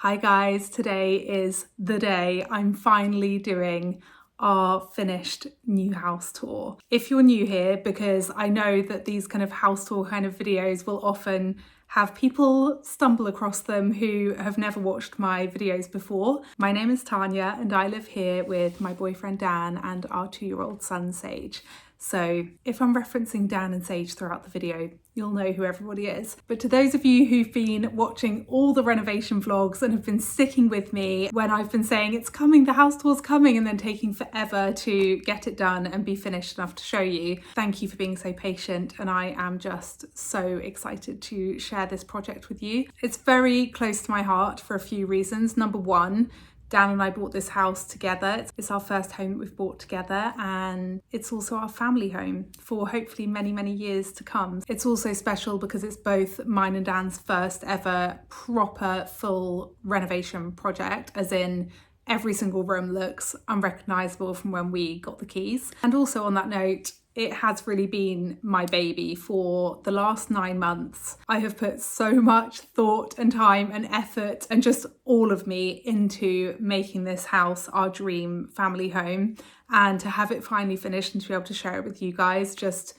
Hi guys, today is the day I'm finally doing our finished new house tour. If you're new here, because I know that these kind of house tour kind of videos will often have people stumble across them who have never watched my videos before. My name is Tanya and I live here with my boyfriend Dan and our 2-year-old son Sage. So if I'm referencing Dan and Sage throughout the video, you'll know who everybody is. But to those of you who've been watching all the renovation vlogs and have been sticking with me when I've been saying it's coming, the house tour's coming, and then taking forever to get it done and be finished enough to show you, thank you for being so patient. And I am just so excited to share this project with you. It's very close to my heart for a few reasons. Number one, Dan and I bought this house together. It's our first home that we've bought together, and it's also our family home for hopefully many, many years to come. It's also special because it's both mine and Dan's first ever proper full renovation project, as in every single room looks unrecognisable from when we got the keys. And also on that note, it has really been my baby for the last 9 months. I have put so much thought and time and effort and just all of me into making this house our dream family home. And to have it finally finished and to be able to share it with you guys just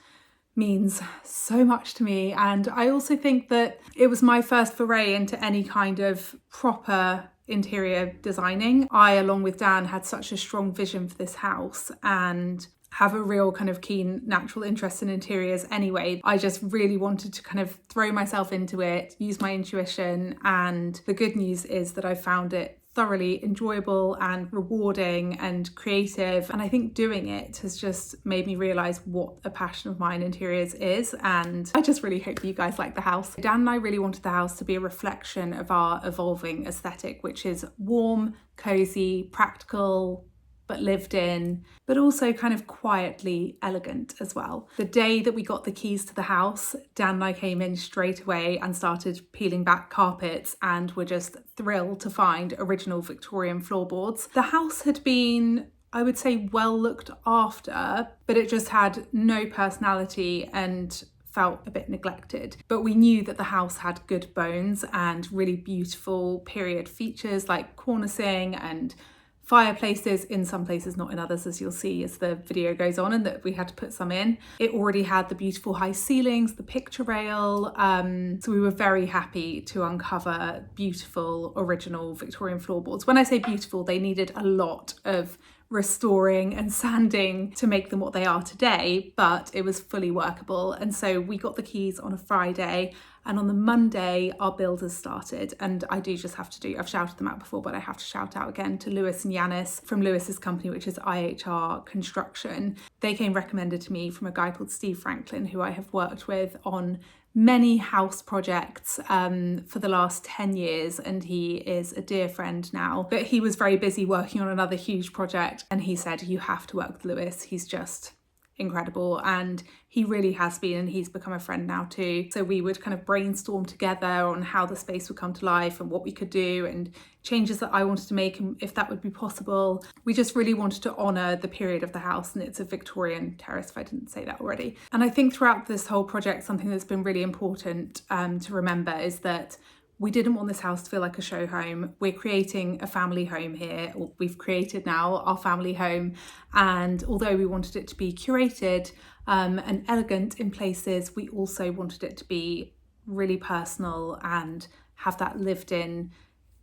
means so much to me. And I also think that it was my first foray into any kind of proper interior designing. I, along with Dan, had such a strong vision for this house and have a real kind of keen natural interest in interiors anyway. I just really wanted to kind of throw myself into it, use my intuition, and the good news is that I found it thoroughly enjoyable and rewarding and creative, and I think doing it has just made me realise what a passion of mine interiors is, and I just really hope you guys like the house. Dan and I really wanted the house to be a reflection of our evolving aesthetic, which is warm, cosy, practical, but lived in, but also kind of quietly elegant as well. The day that we got the keys to the house, Dan and I came in straight away and started peeling back carpets and were just thrilled to find original Victorian floorboards. The house had been, I would say, well looked after, but it just had no personality and felt a bit neglected. But we knew that the house had good bones and really beautiful period features like cornicing and fireplaces, in some places, not in others, as you'll see as the video goes on, and that we had to put some in. It already had the beautiful high ceilings, the picture rail, so we were very happy to uncover beautiful original Victorian floorboards. When I say beautiful, they needed a lot of restoring and sanding to make them what they are today, but it was fully workable. And so we got the keys on a Friday, and on the Monday our builders started. And I do just have to do, I've shouted them out before, but I have to shout out again to Lewis and Yanis from Lewis's company, which is IHR Construction. They came recommended to me from a guy called Steve Franklin, who I have worked with on many house projects for the last 10 years, and he is a dear friend now, but he was very busy working on another huge project, and he said, you have to work with Lewis, he's just incredible. And he really has been, and he's become a friend now too. So we would kind of brainstorm together on how the space would come to life and what we could do and changes that I wanted to make and if that would be possible. We just really wanted to honour the period of the house, and it's a Victorian terrace, if I didn't say that already. And I think throughout this whole project, something that's been really important to remember is that we didn't want this house to feel like a show home. We're creating a family home here, or we've created now our family home. And although we wanted it to be curated and elegant in places, we also wanted it to be really personal and have that lived in,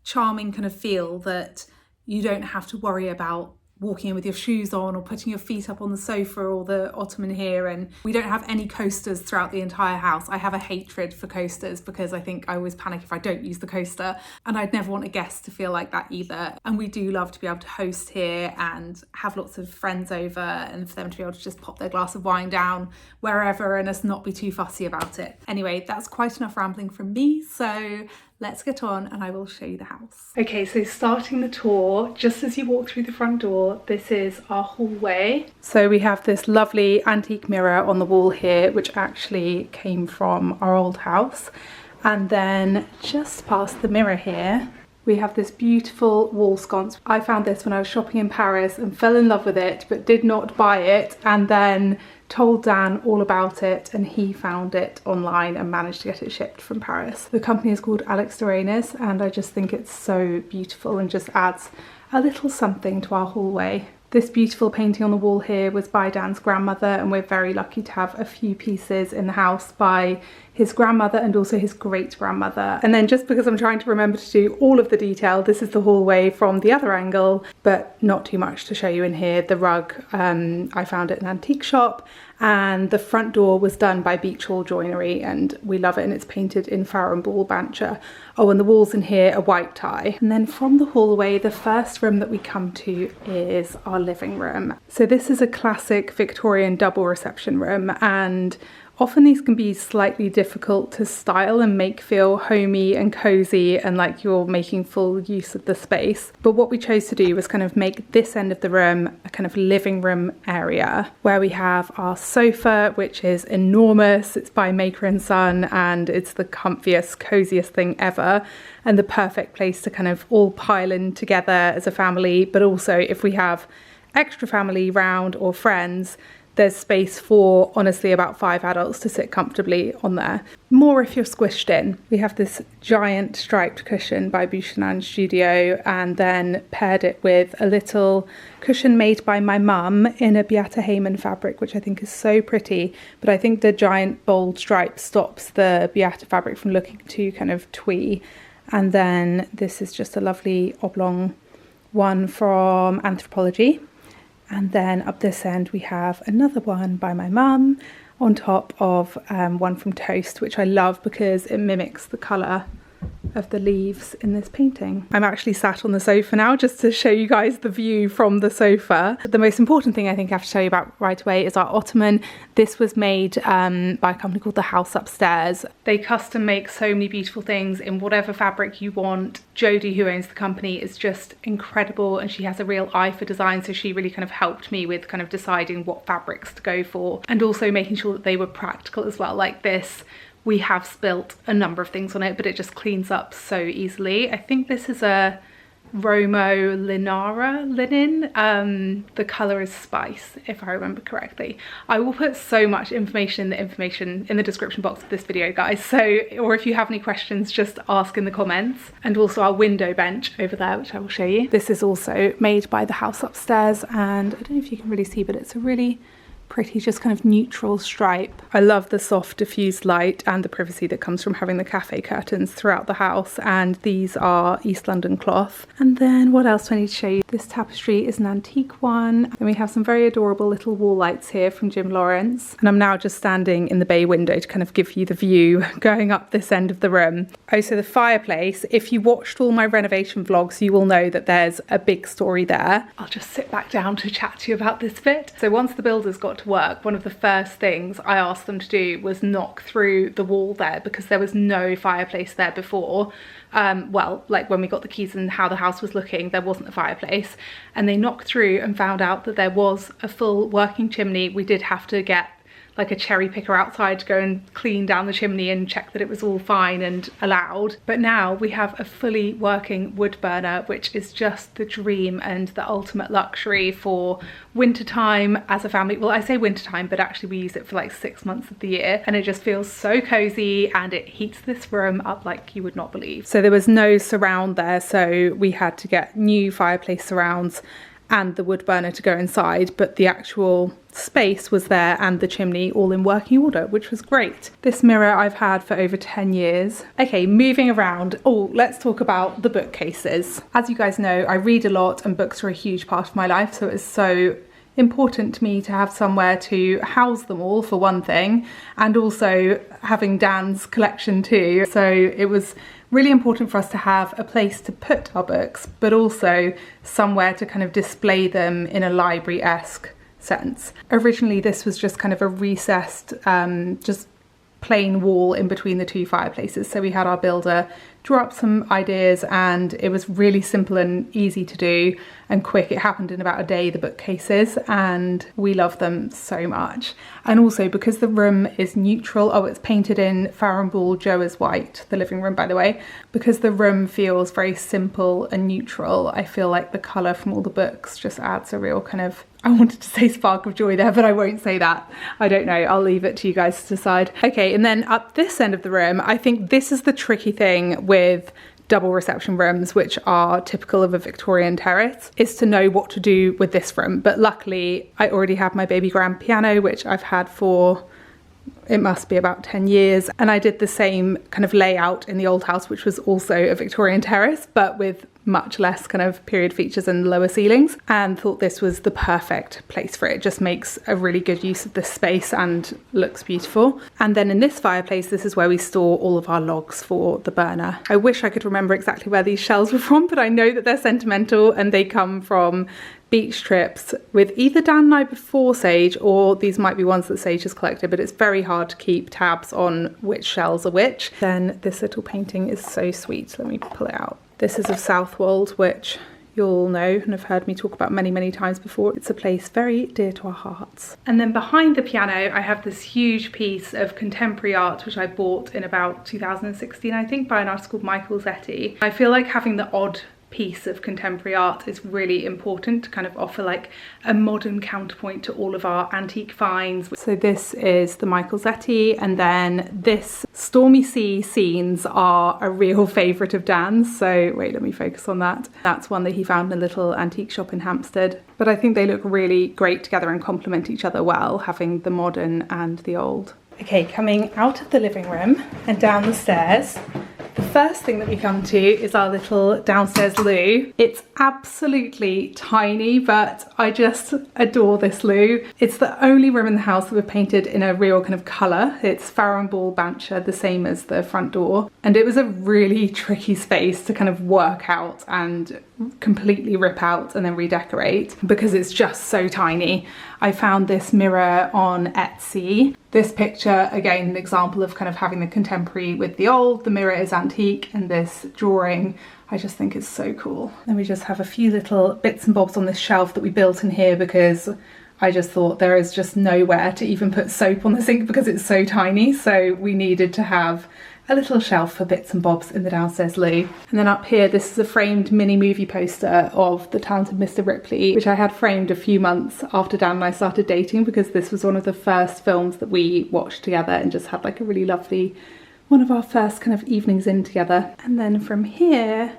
charming kind of feel that you don't have to worry about walking in with your shoes on or putting your feet up on the sofa or the ottoman here. And we don't have any coasters throughout the entire house. I have a hatred for coasters because I think I always panic if I don't use the coaster, and I'd never want a guest to feel like that either. And we do love to be able to host here and have lots of friends over, and for them to be able to just pop their glass of wine down wherever and us not be too fussy about it. Anyway, that's quite enough rambling from me, so let's get on and I will show you the house. Okay, so starting the tour, just as you walk through the front door, this is our hallway. So we have this lovely antique mirror on the wall here, which actually came from our old house. And then just past the mirror here we have this beautiful wall sconce. I found this when I was shopping in Paris and fell in love with it, but did not buy it, and then told Dan all about it, and he found it online and managed to get it shipped from Paris. The company is called Alex Dorenis, and I just think it's so beautiful and just adds a little something to our hallway. This beautiful painting on the wall here was by Dan's grandmother, and we're very lucky to have a few pieces in the house by his grandmother and also his great-grandmother. And then, just because I'm trying to remember to do all of the detail, this is the hallway from the other angle, but not too much to show you in here. The rug, I found at an antique shop, and the front door was done by Beach Hall Joinery, and we love it, and it's painted in Farrow Ball Bancha. Oh, and the walls in here are white tie. And then from the hallway, the first room that we come to is our living room. So this is a classic Victorian double reception room, and often these can be slightly difficult to style and make feel homey and cozy and like you're making full use of the space. But what we chose to do was kind of make this end of the room a kind of living room area where we have our sofa, which is enormous. It's by Maker & Son, and it's the comfiest, coziest thing ever, and the perfect place to kind of all pile in together as a family. But also, if we have extra family round or friends, there's space for honestly about 5 adults to sit comfortably on there. More if you're squished in. We have this giant striped cushion by Bouchenin Studio, and then paired it with a little cushion made by my mum in a Beata Heyman fabric, which I think is so pretty, but I think the giant bold stripe stops the Beata fabric from looking too kind of twee. And then this is just a lovely oblong one from Anthropologie. And then up this end we have another one by my mum on top of one from Toast, which I love because it mimics the colour of the leaves in this painting. I'm actually sat on the sofa now just to show you guys the view from the sofa. The most important thing I think I have to tell you about right away is our ottoman. This was made by a company called The House Upstairs. They custom make so many beautiful things in whatever fabric you want. Jodie, who owns the company, is just incredible, and she has a real eye for design, so she really kind of helped me with kind of deciding what fabrics to go for, and also making sure that they were practical as well. Like this, we have spilt a number of things on it, but it just cleans up so easily. I think this is a Romo Linara linen. The colour is Spice, if I remember correctly. I will put so much information in the description box of this video, guys. So, or if you have any questions, just ask in the comments. And also our window bench over there, which I will show you. This is also made by The House Upstairs, and I don't know if you can really see, but it's a really pretty just kind of neutral stripe. I love the soft diffused light and the privacy that comes from having the cafe curtains throughout the house, and these are East London cloth. And then what else do I need to show you? This tapestry is an antique one, and we have some very adorable little wall lights here from Jim Lawrence, and I'm now just standing in the bay window to kind of give you the view going up this end of the room. Oh, so the fireplace, if you watched all my renovation vlogs, you will know that there's a big story there. I'll just sit back down to chat to you about this bit. So once the builders got to work, one of the first things I asked them to do was knock through the wall there, because there was no fireplace there before. Well, like when we got the keys and how the house was looking, there wasn't a fireplace, and they knocked through and found out that there was a full working chimney. We did have to get like a cherry picker outside to go and clean down the chimney and check that it was all fine and allowed. But now we have a fully working wood burner, which is just the dream and the ultimate luxury for wintertime as a family. Well, I say wintertime, but actually we use it for like 6 months of the year, and it just feels so cozy, and it heats this room up like you would not believe. So there was no surround there, so we had to get new fireplace surrounds and the wood burner to go inside, but the actual space was there and the chimney all in working order, which was great. This mirror I've had for over 10 years. Okay, moving around. Oh, let's talk about the bookcases. As you guys know, I read a lot and books are a huge part of my life, so it's so important to me to have somewhere to house them all, for one thing, and also having Dan's collection too. So it was really important for us to have a place to put our books, but also somewhere to kind of display them in a library-esque sense. Originally this was just kind of a recessed just plain wall in between the two fireplaces, so we had our builder draw up some ideas, and it was really simple and easy to do and quick. It happened in about a day, the bookcases, and we love them so much. And also because the room is neutral, oh, it's painted in Farrow Ball Joa's white, the living room by the way, because the room feels very simple and neutral. I feel like the colour from all the books just adds a real kind of, I wanted to say spark of joy there, but I won't say that. I don't know, I'll leave it to you guys to decide. Okay, and then up this end of the room, I think this is the tricky thing with double reception rooms, which are typical of a Victorian terrace, is to know what to do with this room. But luckily I already have my baby grand piano, which I've had for, it must be about 10 years. And I did the same kind of layout in the old house, which was also a Victorian terrace, but with much less kind of period features and lower ceilings, and thought this was the perfect place for it. It just makes a really good use of this space and looks beautiful. And then in this fireplace, this is where we store all of our logs for the burner. I wish I could remember exactly where these shells were from, but I know that they're sentimental and they come from beach trips with either Dan and I before Sage, or these might be ones that Sage has collected, but it's very hard to keep tabs on which shells are which. Then this little painting is so sweet. Let me pull it out. This is of Southwold, which you'll know and have heard me talk about many, many times before. It's a place very dear to our hearts. And then behind the piano, I have this huge piece of contemporary art, which I bought in about 2016, I think, by an artist called Michael Zetti. I feel like having the odd piece of contemporary art is really important to kind of offer like a modern counterpoint to all of our antique finds. So this is the Michael Zetti, and then this Stormy Sea scenes are a real favourite of Dan's. So wait, let me focus on that. That's one that he found in a little antique shop in Hampstead. But I think they look really great together and complement each other well, having the modern and the old. Okay, coming out of the living room and down the stairs, the first thing that we come to is our little downstairs loo. It's absolutely tiny, but I just adore this loo. It's the only room in the house that we've painted in a real kind of colour. It's Farrow Ball Bancha, the same as the front door. And it was a really tricky space to kind of work out and completely rip out and then redecorate because it's just so tiny. I found this mirror on Etsy. This picture, again, an example of kind of having the contemporary with the old. The mirror is antique, and this drawing, I just think is so cool. Then we just have a few little bits and bobs on this shelf that we built in here because I just thought there is just nowhere to even put soap on the sink because it's so tiny. So we needed to have a little shelf for bits and bobs in the downstairs loo. And then up here, this is a framed mini movie poster of The Talented Mr. Ripley, which I had framed a few months after Dan and I started dating because this was one of the first films that we watched together and just had like a really lovely, one of our first kind of evenings in together. And then from here,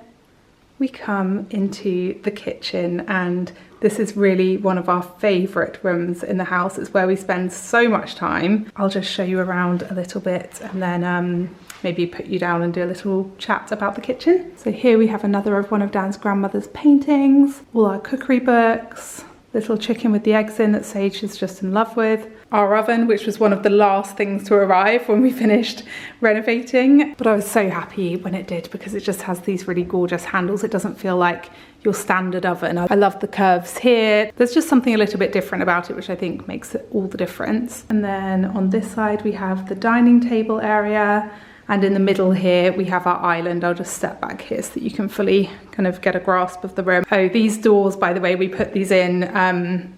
we come into the kitchen, and this is really one of our favourite rooms in the house. It's where we spend so much time. I'll just show you around a little bit and then maybe put you down and do a little chat about the kitchen. So here we have another of one of Dan's grandmother's paintings, all our cookery books, little chicken with the eggs in that Sage is just in love with, our oven, which was one of the last things to arrive when we finished renovating. But I was so happy when it did because it just has these really gorgeous handles. It doesn't feel like your standard oven. I love the curves here. There's just something a little bit different about it, which I think makes it all the difference. And then on this side, we have the dining table area. And in the middle here, we have our island. I'll just step back here so that you can fully kind of get a grasp of the room. Oh, these doors, by the way, we put these in,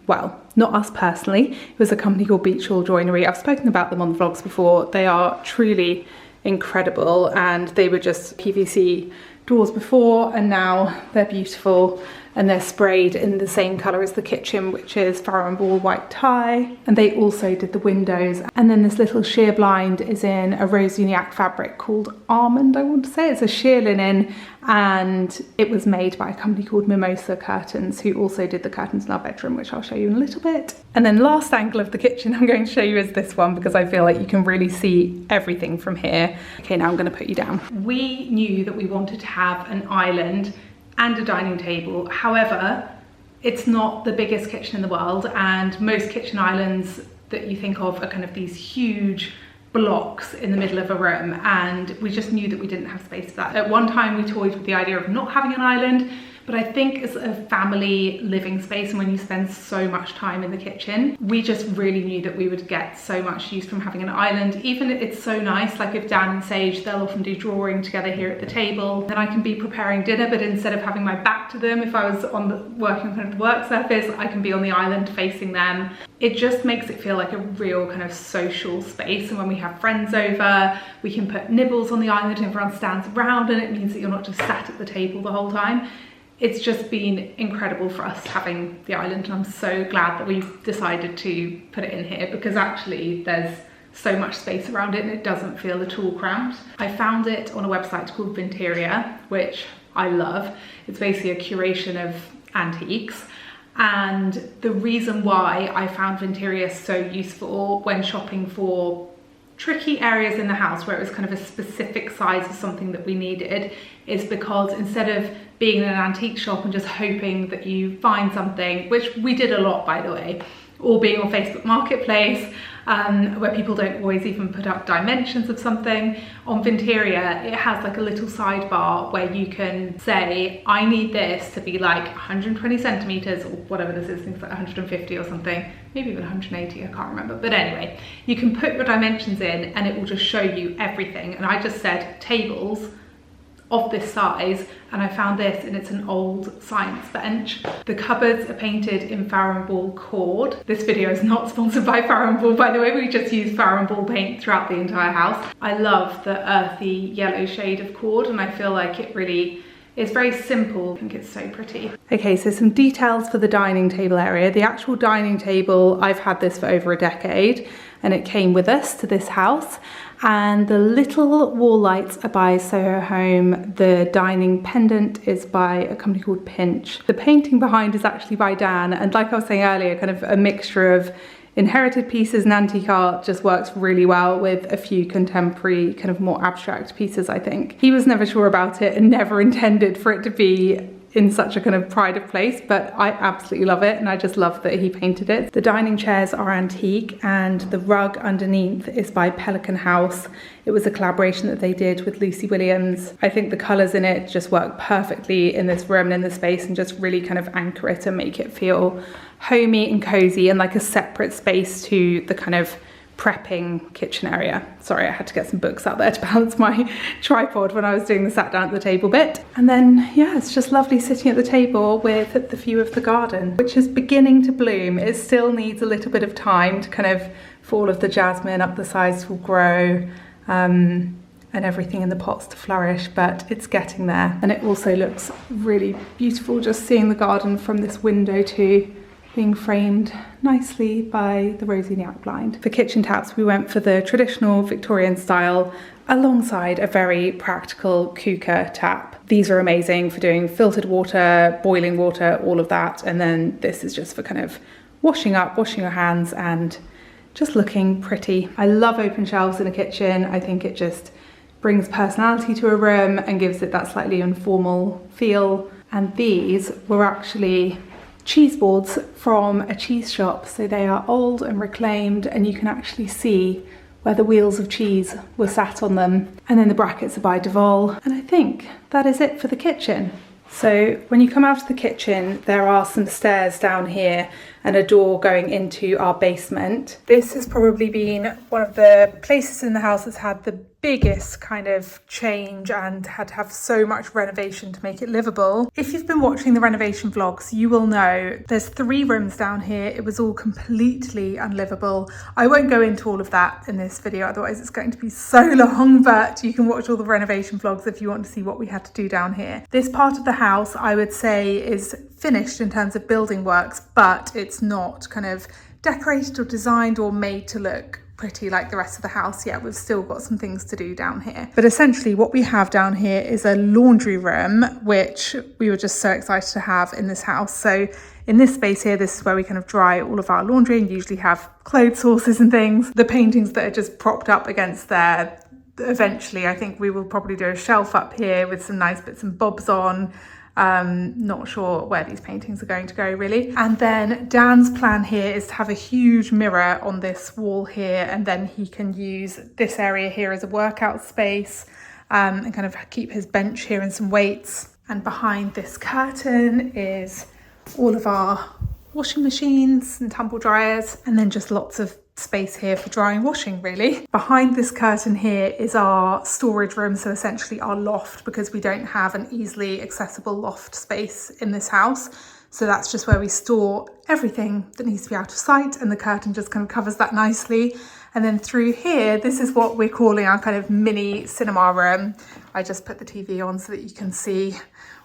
well, not us personally. It was a company called Beach Hall Joinery. I've spoken about them on the vlogs before. They are truly incredible, and they were just PVC doors before, and now they're beautiful. And they're sprayed in the same colour as the kitchen, which is Farrow Ball white tie. And they also did the windows. And then this little sheer blind is in a rose uniac fabric called Almond, I want to say. It's a sheer linen, and it was made by a company called Mimosa Curtains, who also did the curtains in our bedroom, which I'll show you in a little bit. And then last angle of the kitchen I'm going to show you is this one, because I feel like you can really see everything from here. Okay, now I'm going to put you down. We knew that we wanted to have an island and a dining table. However, it's not the biggest kitchen in the world, and most kitchen islands that you think of are kind of these huge blocks in the middle of a room, and we just knew that we didn't have space for that. At one time we toyed with the idea of not having an island, But I think as a family living space, and when you spend so much time in the kitchen, we just really knew that we would get so much use from having an island. Even it's so nice, like if Dan and Sage, they'll often do drawing together here at the table, then I can be preparing dinner, but instead of having my back to them, if I was working on kind of the work surface, I can be on the island facing them. It just makes it feel like a real kind of social space. And when we have friends over, we can put nibbles on the island and everyone stands around, and it means that you're not just sat at the table the whole time. It's just been incredible for us having the island, and I'm so glad that we've decided to put it in here, because actually there's so much space around it and it doesn't feel at all cramped. I found it on a website called Vinteria, which I love. It's basically a curation of antiques. And the reason why I found Vinteria so useful when shopping for tricky areas in the house where it was kind of a specific size of something that we needed is because instead of being in an antique shop and just hoping that you find something, which we did a lot by the way, or being on Facebook Marketplace, where people don't always even put up dimensions of something. On Vinteria, it has like a little sidebar where you can say, I need this to be like 120 centimeters or whatever this is, things like 150 or something, maybe even 180, I can't remember. But anyway, you can put your dimensions in and it will just show you everything. And I just said tables of this size, and I found this, and it's an old science bench. The cupboards are painted in Farrow Ball cord. This video is not sponsored by Farrow Ball, by the way. We just use Farrow Ball paint throughout the entire house. I love the earthy yellow shade of cord, and I feel like it really is very simple. I think it's so pretty. Okay, so some details for the dining table area. The actual dining table, I've had this for over a decade, and it came with us to this house. And the little wall lights are by Soho Home. The dining pendant is by a company called Pinch. The painting behind is actually by Dan, and like I was saying earlier, kind of a mixture of inherited pieces and antique art just works really well with a few contemporary kind of more abstract pieces, I think. He was never sure about it and never intended for it to be in such a kind of pride of place, but I absolutely love it, and I just love that he painted it. The dining chairs are antique, and the rug underneath is by Pelican House. It was a collaboration that they did with Lucy Williams. I think the colours in it just work perfectly in this room and in the space, and just really kind of anchor it and make it feel homey and cozy and like a separate space to the kind of prepping kitchen area. Sorry, I had to get some books out there to balance my tripod when I was doing the sat down at the table bit. And then, yeah, it's just lovely sitting at the table with the view of the garden, which is beginning to bloom. It still needs a little bit of time to kind of, for all of the jasmine up the sides will grow, and everything in the pots to flourish, but it's getting there. And it also looks really beautiful just seeing the garden from this window too, being framed nicely by the rosy nyack blind. For kitchen taps, we went for the traditional Victorian style alongside a very practical cooker tap. These are amazing for doing filtered water, boiling water, all of that. And then this is just for kind of washing up, washing your hands and just looking pretty. I love open shelves in a kitchen. I think it just brings personality to a room and gives it that slightly informal feel. And these were actually cheese boards from a cheese shop, so they are old and reclaimed, and you can actually see where the wheels of cheese were sat on them. And then the brackets are by Devol. And I think that is it for the kitchen. So when you come out of the kitchen, there are some stairs down here and a door going into our basement. This has probably been one of the places in the house that's had the biggest kind of change and had to have so much renovation to make it livable. If you've been watching the renovation vlogs, you will know there's 3 rooms down here. It was all completely unlivable. I won't go into all of that in this video, otherwise it's going to be so long, but you can watch all the renovation vlogs if you want to see what we had to do down here. This part of the house, I would say, is finished in terms of building works, but it's not kind of decorated or designed or made to look pretty like the rest of the house yet. We've still got some things to do down here. But essentially what we have down here is a laundry room, which we were just so excited to have in this house. So in this space here, this is where we kind of dry all of our laundry and usually have clothes sources and things. The paintings that are just propped up against there, eventually I think we will probably do a shelf up here with some nice bits and bobs on. Not sure where these paintings are going to go really. And then Dan's plan here is to have a huge mirror on this wall here, and then he can use this area here as a workout space, and kind of keep his bench here and some weights. And behind this curtain is all of our washing machines and tumble dryers, and then just lots of space here for drying washing really. Behind this curtain here is our storage room, so essentially our loft, because we don't have an easily accessible loft space in this house. So that's just where we store everything that needs to be out of sight, and the curtain just kind of covers that nicely. And then through here, this is what we're calling our kind of mini cinema room. I just put the TV on so that you can see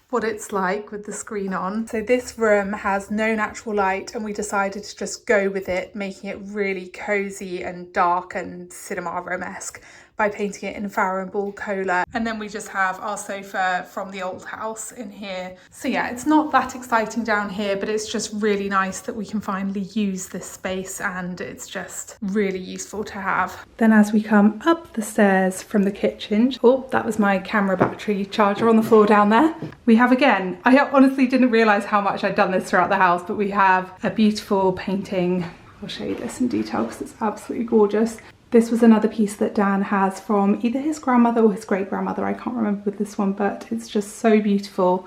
what it's like with the screen on. So this room has no natural light, and we decided to just go with it, making it really cozy and dark and cinema room-esque by painting it in Farrow Ball Cola. And then we just have our sofa from the old house in here. So yeah, it's not that exciting down here, but it's just really nice that we can finally use this space, and it's just really useful to have. Then as we come up the stairs from the kitchen, oh, that was my camera battery charger on the floor down there. We have, again, I honestly didn't realise how much I'd done this throughout the house, but we have a beautiful painting. I'll show you this in detail because it's absolutely gorgeous. This was another piece that Dan has from either his grandmother or his great-grandmother, I can't remember with this one, but it's just so beautiful.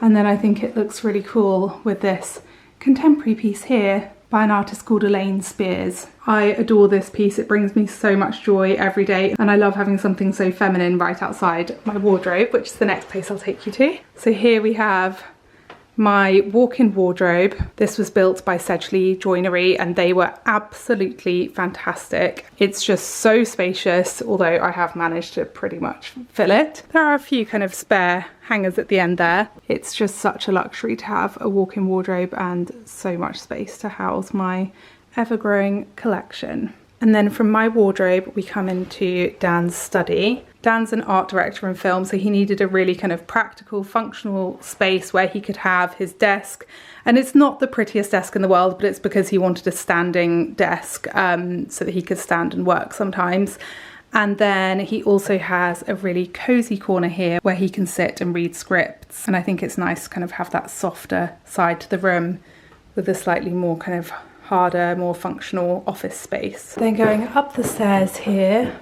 And then I think it looks really cool with this contemporary piece here by an artist called Elaine Spears. I adore this piece, it brings me so much joy every day, and I love having something so feminine right outside my wardrobe, which is the next place I'll take you to. So here we have my walk-in wardrobe. This was built by Sedgley Joinery, and they were absolutely fantastic. It's just so spacious, although I have managed to pretty much fill it. There are a few kind of spare hangers at the end there. It's just such a luxury to have a walk-in wardrobe and so much space to house my ever-growing collection. And then from my wardrobe, we come into Dan's study. Dan's an art director in film, so he needed a really kind of practical, functional space where he could have his desk. And it's not the prettiest desk in the world, but it's because he wanted a standing desk so that he could stand and work sometimes. And then he also has a really cozy corner here where he can sit and read scripts. And I think it's nice to kind of have that softer side to the room with a slightly more kind of harder, more functional office space. Then going up the stairs here,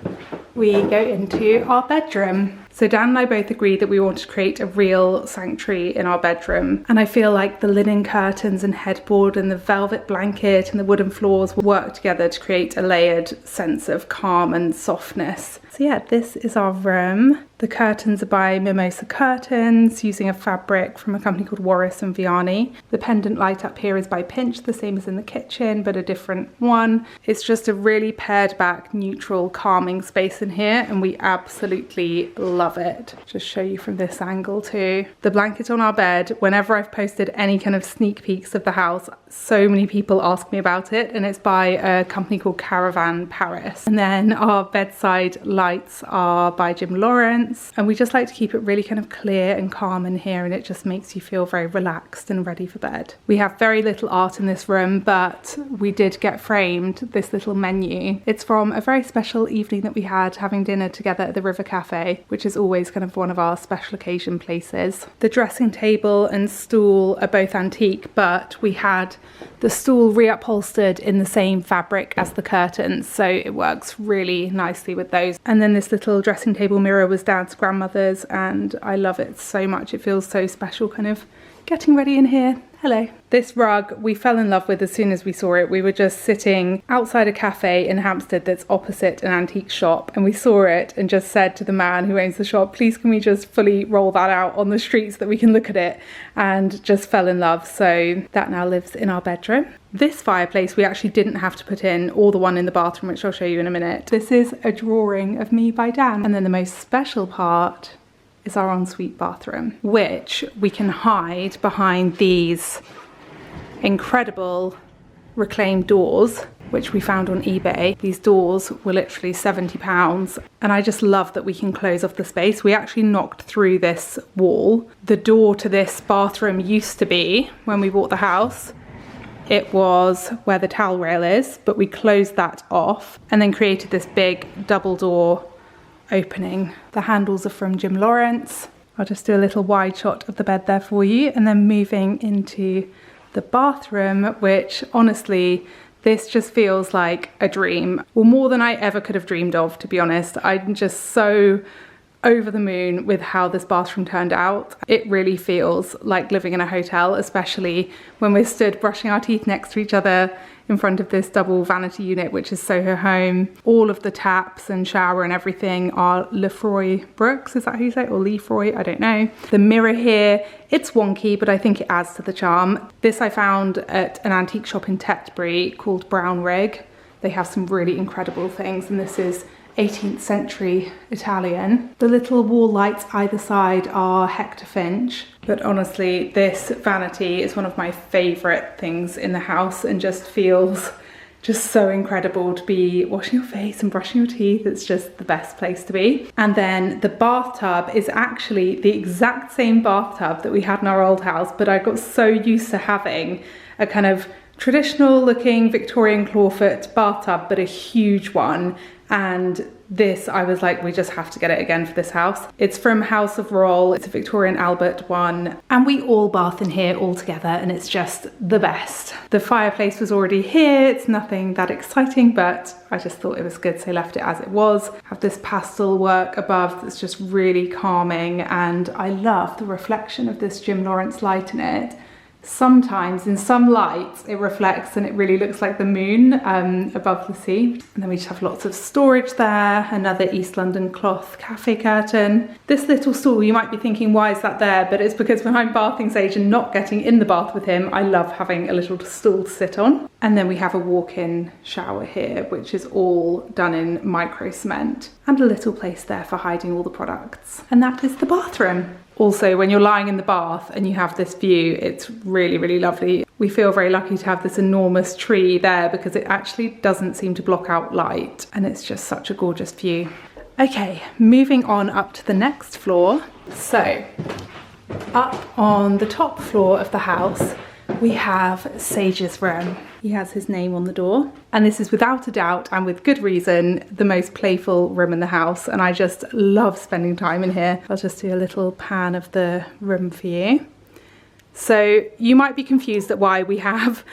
we go into our bedroom. So Dan and I both agreed that we wanted to create a real sanctuary in our bedroom. And I feel like the linen curtains and headboard and the velvet blanket and the wooden floors will work together to create a layered sense of calm and softness. So yeah, this is our room. The curtains are by Mimosa Curtains, using a fabric from a company called Warris and Vianney. The pendant light up here is by Pinch, the same as in the kitchen, but a different one. It's just a really pared back, neutral, calming space in here, and we absolutely love it. Just show you from this angle too. The blanket on our bed, whenever I've posted any kind of sneak peeks of the house, so many people ask me about it, and it's by a company called Caravan Paris. And then our bedside lights are by Jim Lawrence. And we just like to keep it really kind of clear and calm in here, and it just makes you feel very relaxed and ready for bed. We have very little art in this room, but we did get framed this little menu. It's from a very special evening that we had having dinner together at the River Cafe, which is always kind of one of our special occasion places. The dressing table and stool are both antique, but we had the stool reupholstered in the same fabric as the curtains, so it works really nicely with those. And then this little dressing table mirror was Dad's grandmother's, and I love it so much. It feels so special kind of getting ready in here. Hello. This rug we fell in love with as soon as we saw it. We were just sitting outside a cafe in Hampstead that's opposite an antique shop, and we saw it and just said to the man who owns the shop, please can we just fully roll that out on the street so that we can look at it, and just fell in love. So that now lives in our bedroom. This fireplace we actually didn't have to put in, or the one in the bathroom, which I'll show you in a minute. This is a drawing of me by Dan. And then the most special part is our ensuite bathroom, which we can hide behind these incredible reclaimed doors, which we found on eBay. These doors were literally £70, and I just love that we can close off the space. We actually knocked through this wall. The door to this bathroom used to be, when we bought the house, it was where the towel rail is, but we closed that off and then created this big double door opening. The handles are from Jim Lawrence. I'll just do a little wide shot of the bed there for you, and then moving into the bathroom, which honestly, this just feels like a dream. Well, more than I ever could have dreamed of, to be honest. I'm just so over the moon with how this bathroom turned out. It really feels like living in a hotel, especially when we're stood brushing our teeth next to each other in front of this double vanity unit, which is Soho Home. All of the taps and shower and everything are Lefroy Brooks, is that how you say it? Or Lefroy, I don't know. The mirror here, it's wonky, but I think it adds to the charm. This I found at an antique shop in Tetbury called Brown Rig. They have some really incredible things, and this is 18th century Italian. The little wall lights either side are Hector Finch, but honestly, this vanity is one of my favorite things in the house and just feels just so incredible to be washing your face and brushing your teeth. It's just the best place to be. And then the bathtub is actually the exact same bathtub that we had in our old house, but I got so used to having a kind of traditional looking Victorian clawfoot bathtub, but a huge one. And this, I was like, we just have to get it again for this house. It's from House of Roll. It's a Victorian Albert one. And we all bath in here all together, and it's just the best. The fireplace was already here. It's nothing that exciting, but I just thought it was good, so I left it as it was. Have this pastel work above that's just really calming, and I love the reflection of this Jim Lawrence light in it. Sometimes in some lights it reflects and it really looks like the moon above the sea. And then we just have lots of storage there, another East London cloth cafe curtain. This little stool, you might be thinking, why is that there? But it's because when I'm bathing Sage and not getting in the bath with him, I love having a little stool to sit on. And then we have a walk-in shower here, which is all done in micro cement, and a little place there for hiding all the products. And that is the bathroom. Also, when you're lying in the bath and you have this view, it's really, really lovely. We feel very lucky to have this enormous tree there because it actually doesn't seem to block out light, and it's just such a gorgeous view. Okay, moving on up to the next floor. So, up on the top floor of the house, we have Sage's room. He has his name on the door, and this is without a doubt and with good reason the most playful room in the house, and I just love spending time in here. I'll just do a little pan of the room for you. So you might be confused at why we have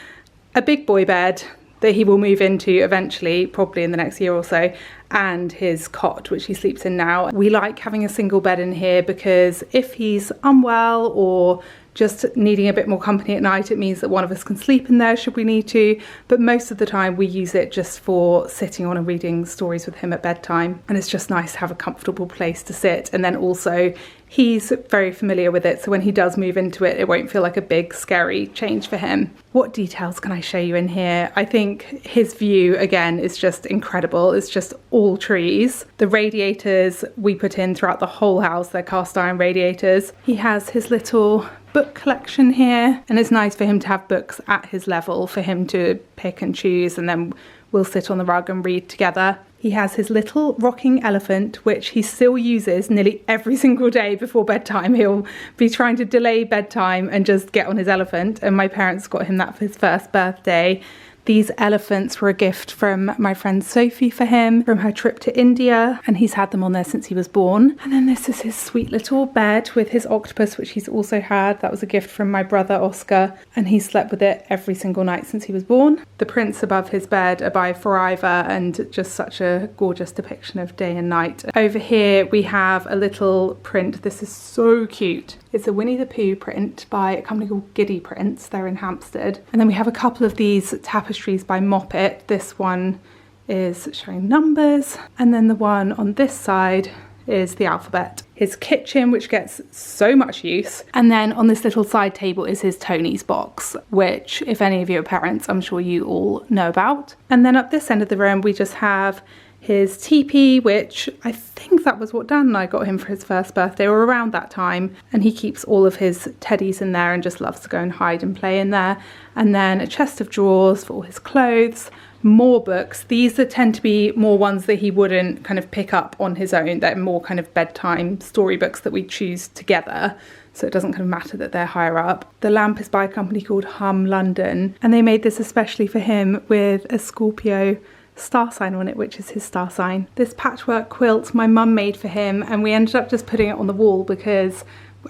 a big boy bed that he will move into eventually, probably in the next year or so, and his cot, which he sleeps in now. We like having a single bed in here because if he's unwell or just needing a bit more company at night, it means that one of us can sleep in there should we need to, but most of the time we use it just for sitting on and reading stories with him at bedtime, and it's just nice to have a comfortable place to sit. And then also he's very familiar with it, so when he does move into it, it won't feel like a big scary change for him. What details can I show you in here? I think his view again is just incredible. It's just all trees. The radiators we put in throughout the whole house, they're cast iron radiators. He has his little book collection here, and it's nice for him to have books at his level for him to pick and choose, and then we'll sit on the rug and read together. He has his little rocking elephant, which he still uses nearly every single day before bedtime. He'll be trying to delay bedtime and just get on his elephant, and my parents got him that for his first birthday. These elephants were a gift from my friend Sophie for him from her trip to India, and he's had them on there since he was born. And then this is his sweet little bed with his octopus, which he's also had. That was a gift from my brother Oscar, and he slept with it every single night since he was born. The prints above his bed are by Forever, and just such a gorgeous depiction of day and night. Over here we have a little print. This is so cute. It's a Winnie the Pooh print by a company called Giddy Prints. They're in Hampstead. And then we have a couple of these tapestries by Moppet. This one is showing numbers, and then the one on this side is the alphabet. His kitchen, which gets so much use, and then on this little side table is his Tony's box, which if any of you are parents, I'm sure you all know about. And then up this end of the room we just have his teepee, which I think that was what Dan and I got him for his first birthday or around that time, and he keeps all of his teddies in there and just loves to go and hide and play in there. And then a chest of drawers for all his clothes, more books. These tend to be more ones that he wouldn't kind of pick up on his own. They're more kind of bedtime storybooks that we choose together, so it doesn't kind of matter that they're higher up. The lamp is by a company called Hum London, and they made this especially for him with a Scorpio star sign on it, which is his star sign. This patchwork quilt my mum made for him, and we ended up just putting it on the wall because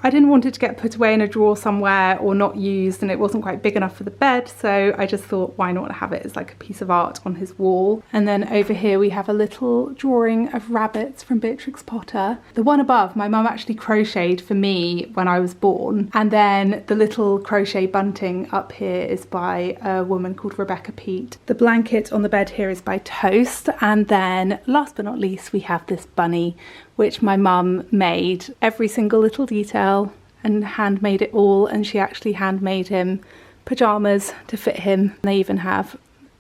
I didn't want it to get put away in a drawer somewhere or not used, and it wasn't quite big enough for the bed, so I just thought why not have it as like a piece of art on his wall. And then over here we have a little drawing of rabbits from Beatrix Potter. The one above my mum actually crocheted for me when I was born, and then the little crochet bunting up here is by a woman called Rebecca Peat. The blanket on the bed here is by Toast, and then last but not least we have this bunny which my mum made every single little detail and handmade it all, and she actually handmade him pyjamas to fit him. They even have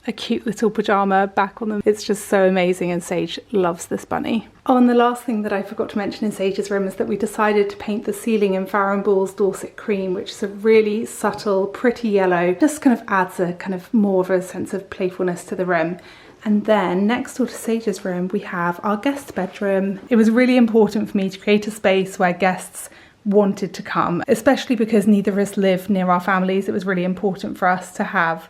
a cute little pyjama back on them. It's just so amazing, and Sage loves this bunny. Oh, and the last thing that I forgot to mention in Sage's room is that we decided to paint the ceiling in Farrow Ball's Dorset Cream, which is a really subtle, pretty yellow. Just kind of adds a kind of more of a sense of playfulness to the room. And then next door to Sage's room, we have our guest bedroom. It was really important for me to create a space where guests wanted to come, especially because neither of us live near our families. It was really important for us to have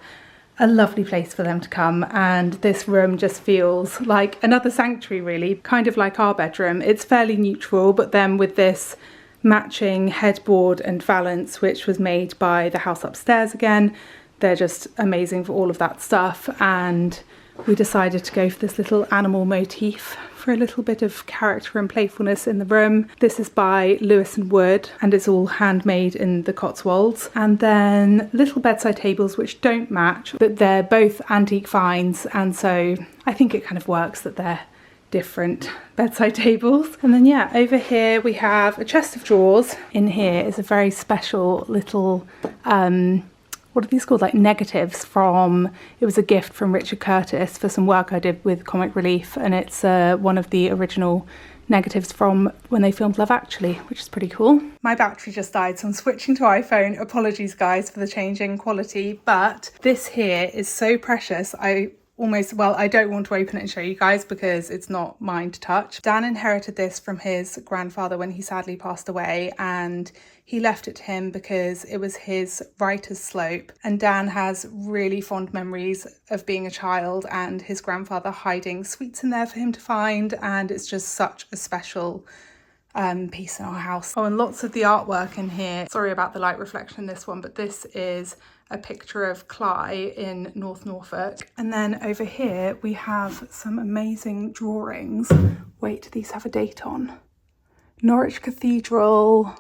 a lovely place for them to come, and this room just feels like another sanctuary really, kind of like our bedroom. It's fairly neutral, but then with this matching headboard and valance, which was made by the house upstairs again, they're just amazing for all of that stuff. And we decided to go for this little animal motif for a little bit of character and playfulness in the room. This is by Lewis and Wood, and it's all handmade in the Cotswolds. And then little bedside tables which don't match, but they're both antique finds, and so I think it kind of works that they're different bedside tables. And then yeah, over here we have a chest of drawers. In here is a very special little what are these called, like negatives from, it was a gift from Richard Curtis for some work I did with Comic Relief, and it's one of the original negatives from when they filmed Love Actually, which is pretty cool. My battery just died, so I'm switching to iPhone. Apologies guys for the change in quality, but this here is so precious. I don't want to open it and show you guys because it's not mine to touch. Dan inherited this from his grandfather when he sadly passed away, and he left it to him because it was his writer's slope. And Dan has really fond memories of being a child and his grandfather hiding sweets in there for him to find, and it's just such a special piece in our house. Oh, and lots of the artwork in here. Sorry about the light reflection in this one, but this is a picture of Cly in North Norfolk. And then over here we have some amazing drawings. Wait, do these have a date on? Norwich Cathedral.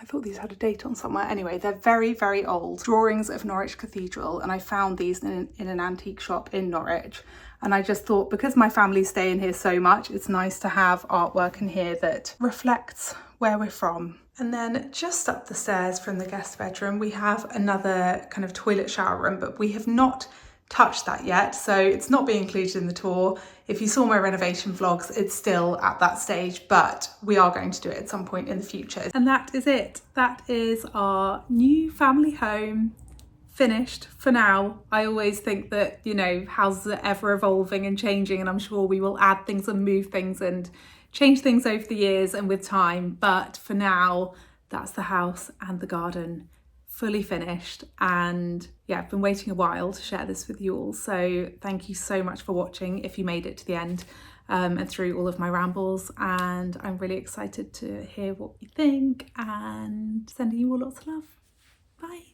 I thought these had a date on somewhere. Anyway, they're very, very old drawings of Norwich Cathedral, and I found these in an antique shop in Norwich. And I just thought, because my family stay in here so much, it's nice to have artwork in here that reflects where we're from. And then just up the stairs from the guest bedroom, we have another kind of toilet shower room, but we have not touched that yet, so it's not being included in the tour. If you saw my renovation vlogs, it's still at that stage, but we are going to do it at some point in the future. And that is it. That is our new family home finished for now. I always think that, you know, houses are ever evolving and changing, and I'm sure we will add things and move things and change things over the years and with time, but for now that's the house and the garden fully finished. And yeah, I've been waiting a while to share this with you all, so thank you so much for watching if you made it to the end and through all of my rambles, and I'm really excited to hear what you think, and sending you all lots of love. Bye.